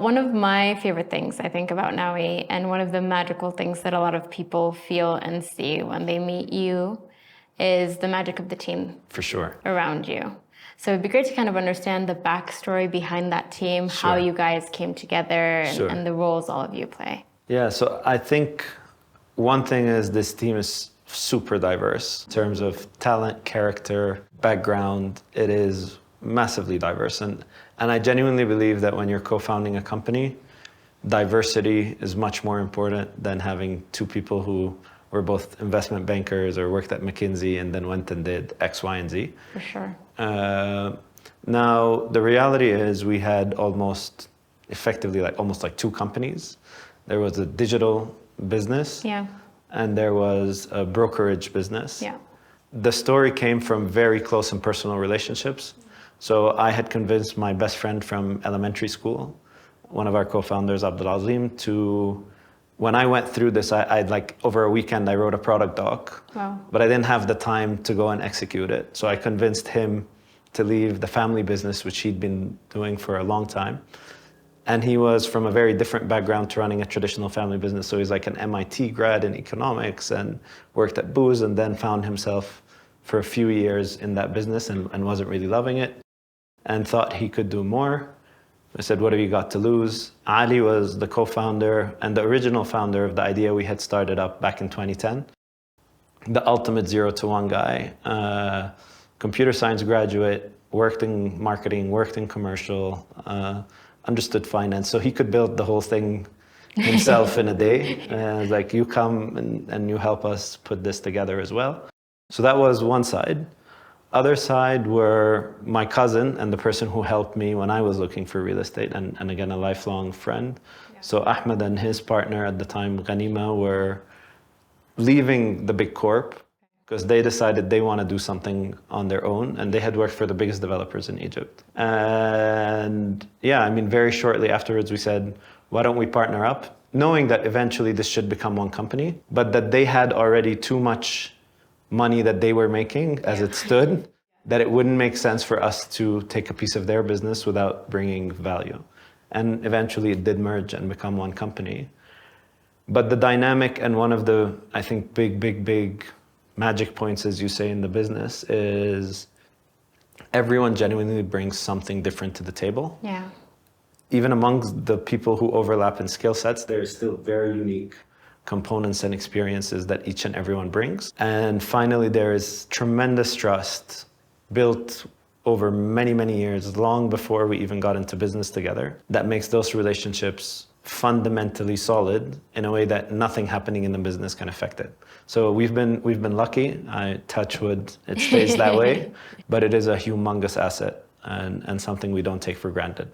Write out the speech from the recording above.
One of my favorite things I think about Naui, and one of the magical things that a lot of people feel and see when they meet you, is the magic of the team. For sure. Around you. So it'd be great to kind of understand the backstory behind that team, how you guys came together, and the roles all of you play. Yeah, so I think one thing is this team is super diverse in terms of talent, character, background. It is massively diverse. And I genuinely believe that when you're co-founding a company, diversity is much more important than having two people who were both investment bankers or worked at McKinsey and then went and did X, Y, and Z. For sure. Now, the reality is we had almost two companies. There was a digital business and there was a brokerage business. Yeah. The story came from very close and personal relationships. So I had convinced my best friend from elementary school, one of our co-founders, Abdulazim, to, when I went through this, over a weekend, I wrote a product doc, but I didn't have the time to go and execute it. So I convinced him to leave the family business, which he'd been doing for a long time. And he was from a very different background to running a traditional family business. So he's like an MIT grad in economics and worked at Booz and then found himself for a few years in that business and wasn't really loving it and thought he could do more. I said, what have you got to lose? Ali was the co-founder and the original founder of the idea we had started up back in 2010. The ultimate 0 to 1 guy, computer science graduate, worked in marketing, worked in commercial, understood finance. So he could build the whole thing himself in a day. Like, you come and you help us put this together as well. So that was one side. Other side were my cousin and the person who helped me when I was looking for real estate, and again, a lifelong friend. Yeah. So Ahmed and his partner at the time, Ghanima, were leaving the big corp because they decided they want to do something on their own, and they had worked for the biggest developers in Egypt. And yeah, I mean, very shortly afterwards, we said, why don't we partner up? Knowing that eventually this should become one company, but that they had already too much money that they were making as it stood, that it wouldn't make sense for us to take a piece of their business without bringing value. And eventually it did merge and become one company. But the dynamic and one of the, I think, big magic points, as you say, in the business is everyone genuinely brings something different to the table. Yeah. Even amongst the people who overlap in skill sets, there's still very unique components and experiences that each and everyone brings. And finally, there is tremendous trust built over many years, long before we even got into business together, that makes those relationships fundamentally solid in a way that nothing happening in the business can affect it. So we've been lucky. I touch wood, it stays that way, but it is a humongous asset and something we don't take for granted.